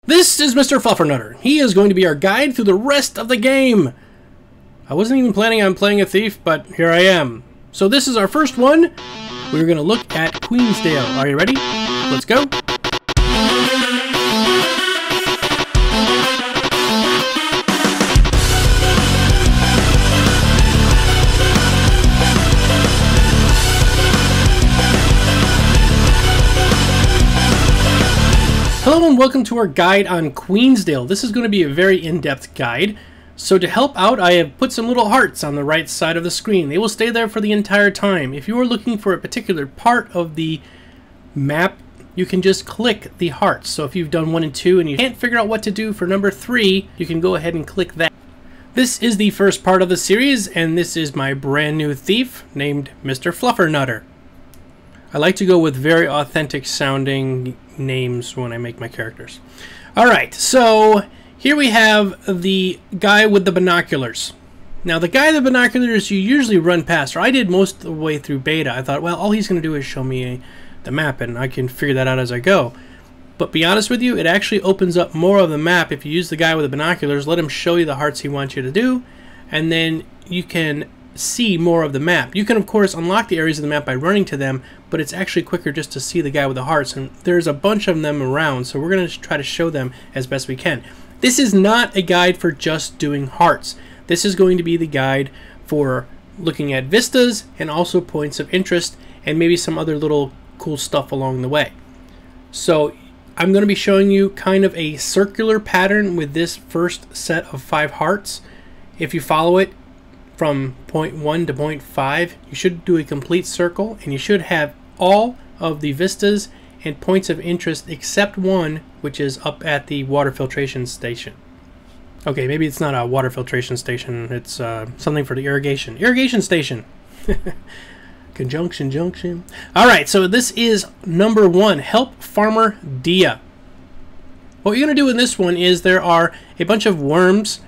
This is Mr. Fluffernutter. He is going to be our guide through the rest of the game. I wasn't even planning on playing a thief, but here I am. So this is our first one. We're going to look at Queensdale. Are you ready? Let's go. Hello and welcome to our guide on Queensdale. This is going to be a very in-depth guide. So to help out, I have put some little hearts on the right side of the screen. They will stay there for the entire time. If you are looking for a particular part of the map, you can just click the hearts. So if you've done 1 and 2 and you can't figure out what to do for number 3, you can go ahead and click that. This is the first part of the series, and this is my brand new thief named Mr. Fluffernutter. I like to go with very authentic sounding names when I make my characters. Alright, so here we have the guy with the binoculars. Now the guy with the binoculars you usually run past, or I did most of the way through beta. I thought, well, all he's going to do is show me the map and I can figure that out as I go. But be honest with you, it actually opens up more of the map if you use the guy with the binoculars, let him show you the hearts he wants you to do, and then you can see more of the map. You can of course unlock the areas of the map by running to them, but it's actually quicker just to see the guy with the hearts, and there's a bunch of them around, so we're going to try to show them as best we can. This is not a guide for just doing hearts. This is going to be the guide for looking at vistas and also points of interest and maybe some other little cool stuff along the way. So I'm going to be showing you kind of a circular pattern with this first set of 5 hearts. If you follow it from point 1 to point 5, you should do a complete circle, and you should have all of the vistas and points of interest except one, which is up at the water filtration station. Okay, maybe it's not a water filtration station, it's something for the irrigation station. Conjunction junction. Alright, so this is number 1, help Farmer Dia. What you're going to do in this one is there are a bunch of worms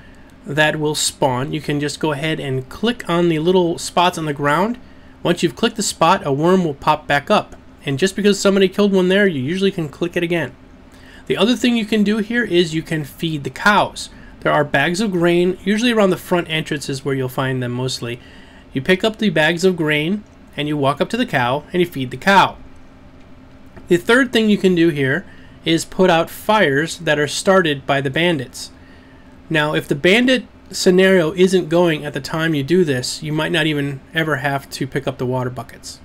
that will spawn. You can just go ahead and click on the little spots on the ground. Once you've clicked the spot, a worm will pop back up. And just because somebody killed one there, you usually can click it again. The other thing you can do here is you can feed the cows. There are bags of grain, usually around the front entrance is where you'll find them mostly. You pick up the bags of grain and you walk up to the cow and you feed the cow. The third thing you can do here is put out fires that are started by the bandits. Now, if the bandit scenario isn't going at the time you do this, you might not even ever have to pick up the water buckets.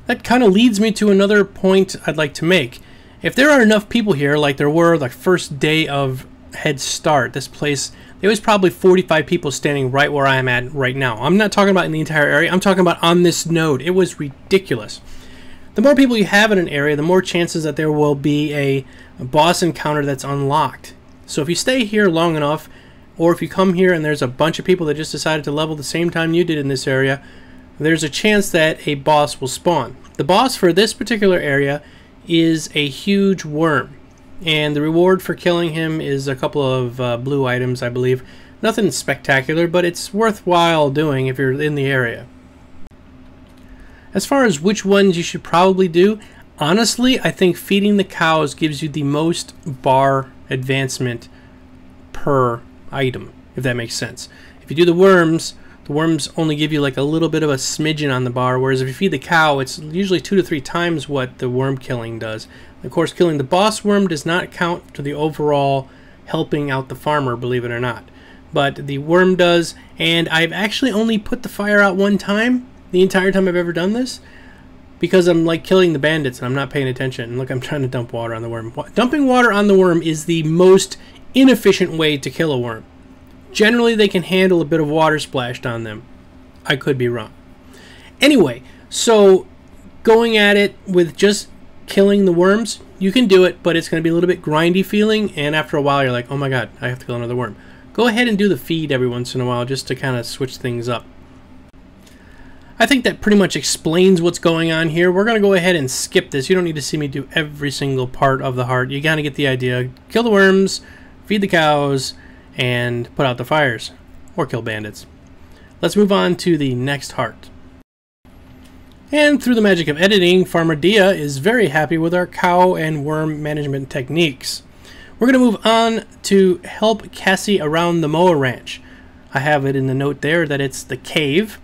That kind of leads me to another point I'd like to make. If there are enough people here, like there were the first day of Head Start, this place, there was probably 45 people standing right where I am at right now. I'm not talking about in the entire area, I'm talking about on this node. It was ridiculous. The more people you have in an area, the more chances that there will be a boss encounter that's unlocked. So if you stay here long enough, or if you come here and there's a bunch of people that just decided to level the same time you did in this area, there's a chance that a boss will spawn. The boss for this particular area is a huge worm, and the reward for killing him is a couple of blue items, I believe. Nothing spectacular, but it's worthwhile doing if you're in the area. As far as which ones you should probably do, honestly, I think feeding the cows gives you the most bar advancement per item, if that makes sense. If you do the worms only give you like a little bit of a smidgen on the bar, whereas if you feed the cow, it's usually 2 to 3 times what the worm killing does. Of course, killing the boss worm does not count to the overall helping out the farmer, believe it or not. But the worm does, and I've actually only put the fire out 1 time the entire time I've ever done this, because I'm like killing the bandits and I'm not paying attention. And look, I'm trying to dump water on the worm. Dumping water on the worm is the most inefficient way to kill a worm. Generally, they can handle a bit of water splashed on them. I could be wrong. Anyway, so going at it with just killing the worms, you can do it, but it's going to be a little bit grindy feeling, and after a while you're like, oh my god, I have to kill another worm. Go ahead and do the feed every once in a while just to kind of switch things up. I think that pretty much explains what's going on here. We're going to go ahead and skip this. You don't need to see me do every single part of the heart. You got to get the idea. Kill the worms, feed the cows, and put out the fires. Or kill bandits. Let's move on to the next heart. And through the magic of editing, Farmer Dia is very happy with our cow and worm management techniques. We're going to move on to help Cassie around the Moa Ranch. I have it in the note there that it's the cave.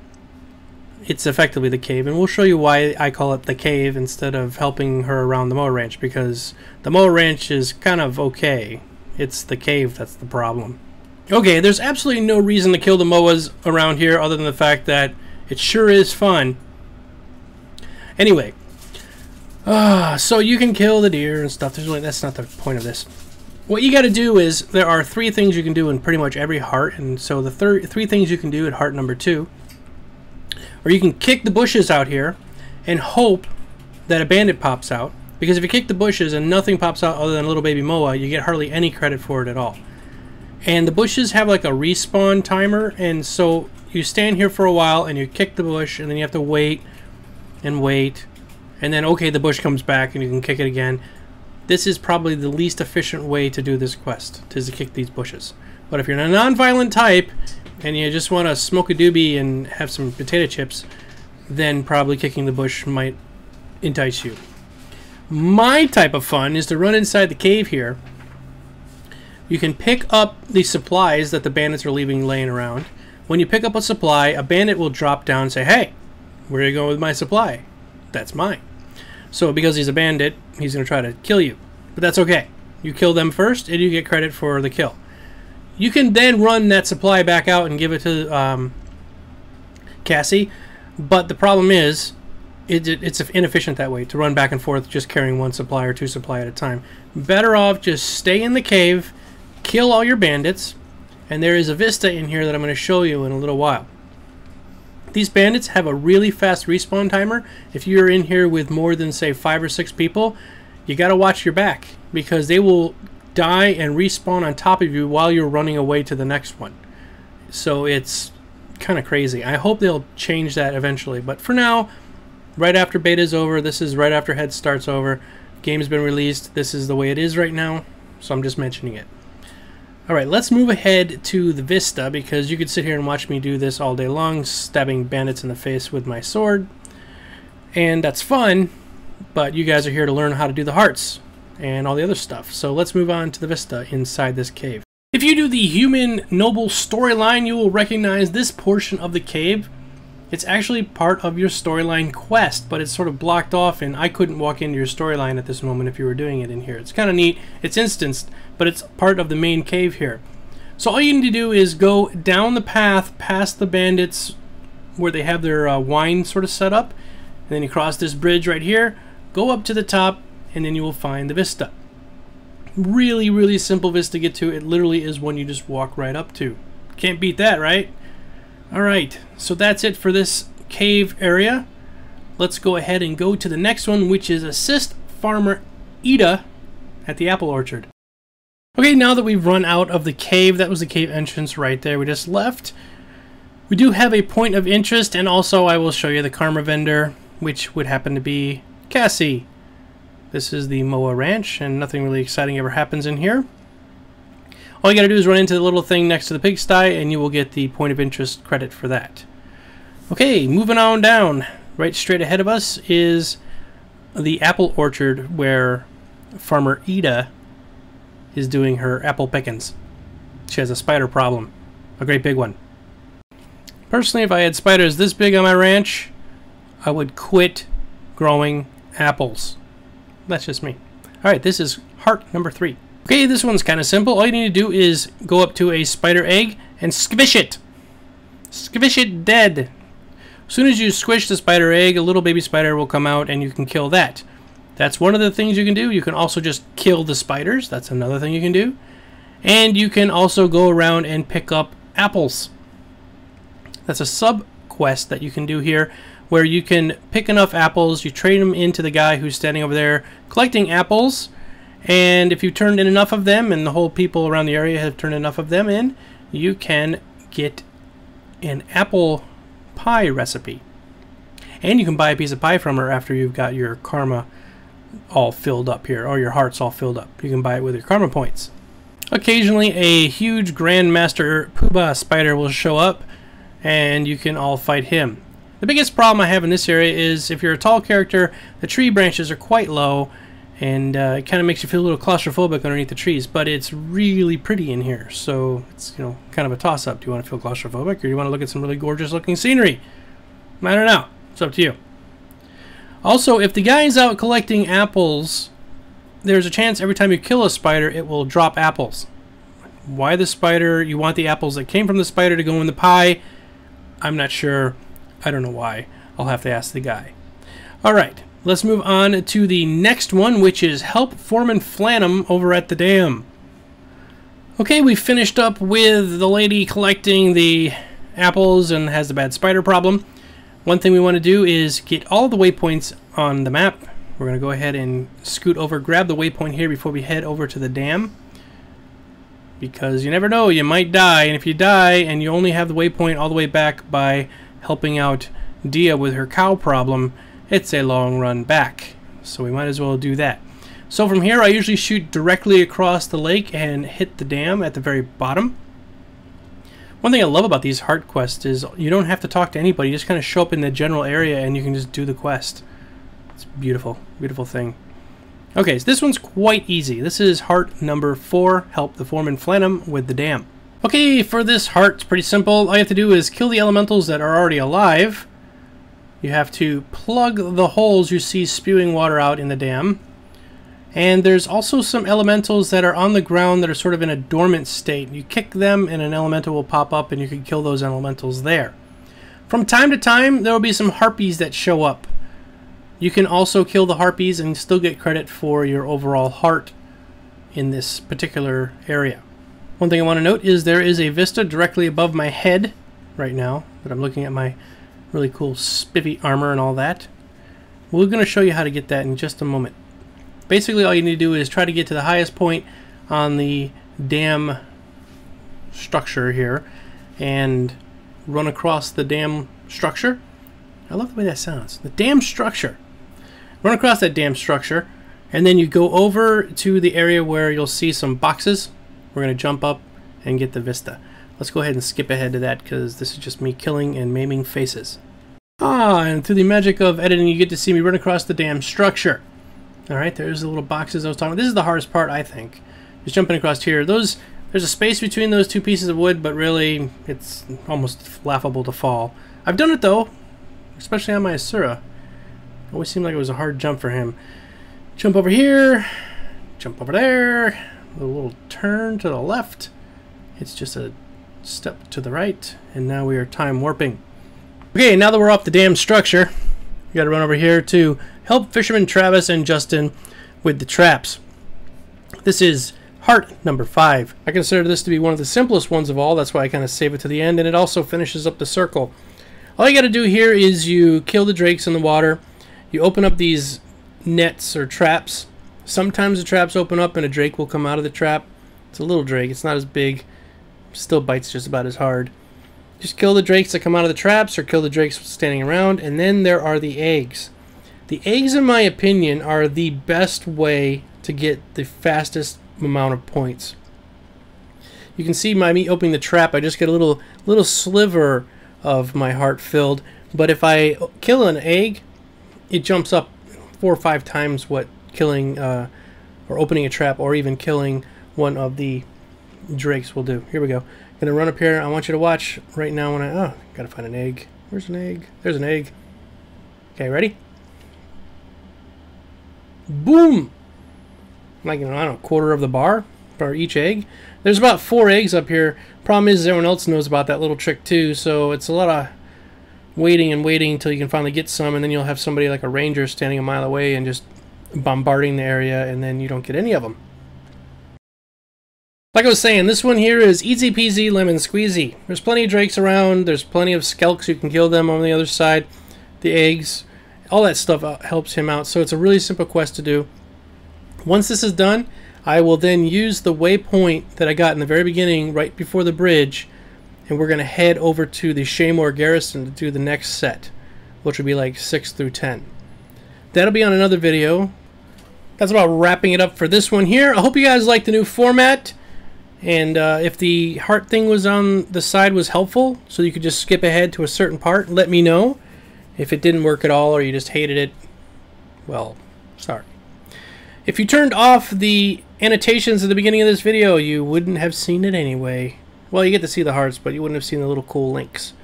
It's effectively the cave, and we'll show you why I call it the cave instead of helping her around the Moa Ranch, because the Moa Ranch is kind of okay. It's the cave that's the problem. Okay, there's absolutely no reason to kill the Moas around here other than the fact that it sure is fun. Anyway, so you can kill the deer and stuff. That's not the point of this. What you got to do is, there are 3 things you can do in pretty much every heart, and so the 3 things you can do at heart number 2, or you can kick the bushes out here and hope that a bandit pops out, because if you kick the bushes and nothing pops out other than a little baby Moa, you get hardly any credit for it at all. And the bushes have like a respawn timer, and so you stand here for a while and you kick the bush, and then you have to wait and wait, and then okay, the bush comes back and you can kick it again. This is probably the least efficient way to do this quest, is to kick these bushes. But if you're a non-violent type and you just want to smoke a doobie and have some potato chips, then probably kicking the bush might entice you. My type of fun is to run inside the cave here. You can pick up the supplies that the bandits are leaving laying around. When you pick up a supply, a bandit will drop down and say, hey, where are you going with my supply? That's mine. So because he's a bandit, he's going to try to kill you. But that's okay. You kill them first, and you get credit for the kill. You can then run that supply back out and give it to Cassie. But the problem is, it's inefficient that way, to run back and forth just carrying 1 supply or 2 supply at a time. Better off just stay in the cave, kill all your bandits, and there is a vista in here that I'm going to show you in a little while. These bandits have a really fast respawn timer. If you're in here with more than, say, 5 or 6 people, you got to watch your back, because they will die and respawn on top of you while you're running away to the next one. So it's kind of crazy. I hope they'll change that eventually, but for now, right after beta's over, this is right after Head Start's over, game's been released, this is the way it is right now, so I'm just mentioning it. Alright, let's move ahead to the vista, because you could sit here and watch me do this all day long, stabbing bandits in the face with my sword. And that's fun, but you guys are here to learn how to do the hearts and all the other stuff. So let's move on to the vista inside this cave. If you do the Human Noble storyline, you will recognize this portion of the cave. It's actually part of your storyline quest, but it's sort of blocked off, and I couldn't walk into your storyline at this moment if you were doing it in here. It's kind of neat. It's instanced, but it's part of the main cave here. So all you need to do is go down the path past the bandits where they have their wine sort of set up, and then you cross this bridge right here, go up to the top, and then you will find the vista. Really, really simple vista to get to. It literally is one you just walk right up to. Can't beat that, right? Alright, so that's it for this cave area. Let's go ahead and go to the next one, which is assist Farmer Ida at the apple orchard. Okay, now that we've run out of the cave, that was the cave entrance right there we just left. We do have a point of interest, and also I will show you the karma vendor, which would happen to be Cassie. This is the Moa Ranch, and nothing really exciting ever happens in here. All you gotta do is run into the little thing next to the pigsty, and you will get the point of interest credit for that. Okay, moving on down. Right straight ahead of us is the apple orchard where Farmer Ida is doing her apple pickings. She has a spider problem. A great big one. Personally, if I had spiders this big on my ranch, I would quit growing apples. That's just me. Alright, this is heart number 3. Okay, this one's kind of simple. All you need to do is go up to a spider egg and squish it. Squish it dead. As soon as you squish the spider egg, a little baby spider will come out and you can kill that. That's one of the things you can do. You can also just kill the spiders. That's another thing you can do. And you can also go around and pick up apples. That's a sub-quest that you can do here, where you can pick enough apples, you trade them into the guy who's standing over there collecting apples, and if you turned in enough of them, and the whole people around the area have turned enough of them in, you can get an apple pie recipe. And you can buy a piece of pie from her after you've got your karma all filled up here, or your hearts all filled up. You can buy it with your karma points. Occasionally a huge Grandmaster Poobah spider will show up, and you can all fight him. The biggest problem I have in this area is if you're a tall character, the tree branches are quite low, and it kind of makes you feel a little claustrophobic underneath the trees, but it's really pretty in here, so it's, you know, kind of a toss-up. Do you want to feel claustrophobic, or do you want to look at some really gorgeous looking scenery? I don't know. It's up to you. Also, if the guy's out collecting apples, there's a chance every time you kill a spider, it will drop apples. Why the spider? You want the apples that came from the spider to go in the pie. I'm not sure. I don't know why. I'll have to ask the guy. Alright, let's move on to the next one, which is help Foreman Flannum over at the dam. Okay, we finished up with the lady collecting the apples and has the bad spider problem. One thing we want to do is get all the waypoints on the map. We're going to go ahead and scoot over, grab the waypoint here before we head over to the dam. Because you never know, you might die, and if you die and you only have the waypoint all the way back by helping out Dia with her cow problem, it's a long run back. So we might as well do that. So from here I usually shoot directly across the lake and hit the dam at the very bottom. One thing I love about these heart quests is you don't have to talk to anybody. You just kind of show up in the general area and you can just do the quest. It's beautiful, beautiful thing. Okay, so this one's quite easy. This is heart number 4, help the Foreman Flannum with the dam. Okay, for this heart, it's pretty simple. All you have to do is kill the elementals that are already alive. You have to plug the holes you see spewing water out in the dam. And there's also some elementals that are on the ground that are sort of in a dormant state. You kick them and an elemental will pop up and you can kill those elementals there. From time to time, there will be some harpies that show up. You can also kill the harpies and still get credit for your overall heart in this particular area. One thing I want to note is there is a vista directly above my head right now that I'm looking at my really cool spiffy armor and all that. We're going to show you how to get that in just a moment. Basically all you need to do is try to get to the highest point on the dam structure here and run across the dam structure. I love the way that sounds. The dam structure. Run across that dam structure and then you go over to the area where you'll see some boxes. We're going to jump up and get the vista. Let's go ahead and skip ahead to that because this is just me killing and maiming faces. And through the magic of editing you get to see me run across the dam structure. Alright, there's the little boxes I was talking about. This is the hardest part, I think. Just jumping across here. There's a space between those two pieces of wood, but really, it's almost laughable to fall. I've done it, though, especially on my Asura. It always seemed like it was a hard jump for him. Jump over here, jump over there, a little turn to the left. It's just a step to the right, and now we are time warping. Okay, now that we're off the dam structure, we gotta run over here to help Fisherman Travis and Justin with the traps. This is heart number 5. I consider this to be one of the simplest ones of all. That's why I kind of save it to the end, and it also finishes up the circle. All you got to do here is you kill the drakes in the water. You open up these nets or traps. Sometimes the traps open up and a drake will come out of the trap. It's a little drake. It's not as big. Still bites just about as hard. Just kill the drakes that come out of the traps or kill the drakes standing around, and then there are the eggs. The eggs, in my opinion, are the best way to get the fastest amount of points. You can see by me opening the trap, I just get a little sliver of my heart filled. But if I kill an egg, it jumps up 4 or 5 times what killing or opening a trap or even killing one of the drakes will do. Here we go. I'm gonna run up here. I want you to watch right now when I gotta find an egg. Where's an egg? There's an egg. Okay, ready? Boom! Like, I don't know, a quarter of the bar for each egg. There's about 4 eggs up here. Problem is everyone else knows about that little trick too, so it's a lot of waiting and waiting until you can finally get some, and then you'll have somebody like a ranger standing a mile away and just bombarding the area, and then you don't get any of them. Like I was saying, this one here is easy peasy lemon squeezy. There's plenty of drakes around. There's plenty of skelks. You can kill them on the other side. The eggs. All that stuff helps him out. So it's a really simple quest to do. Once this is done, I will then use the waypoint that I got in the very beginning right before the bridge. And we're going to head over to the Shaymore Garrison to do the next set, which will be like 6 through 10. That'll be on another video. That's about wrapping it up for this one here. I hope you guys like the new format. And if the heart thing was on the side was helpful, so you could just skip ahead to a certain part, let me know. If it didn't work at all or you just hated it, well, sorry. If you turned off the annotations at the beginning of this video, you wouldn't have seen it anyway. Well, you get to see the hearts, but you wouldn't have seen the little cool links.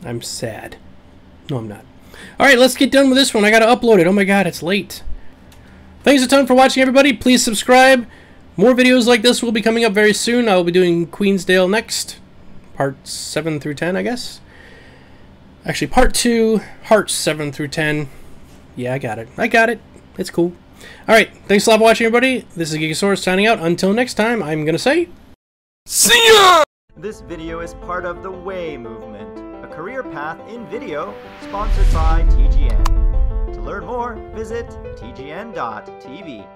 I'm sad. No, I'm not. Alright, let's get done with this one. I gotta upload it. Oh my god, it's late. Thanks a ton for watching, everybody. Please subscribe. More videos like this will be coming up very soon. I will be doing Queensdale next. Parts 7 through 10, I guess. Actually, part 2, hearts 7 through 10. Yeah, I got it. I got it. It's cool. Alright, thanks a lot for watching, everybody. This is Gigasaurus signing out. Until next time, I'm gonna say... see ya! This video is part of the WAY movement, a career path in video sponsored by TGN. To learn more, visit tgn.tv.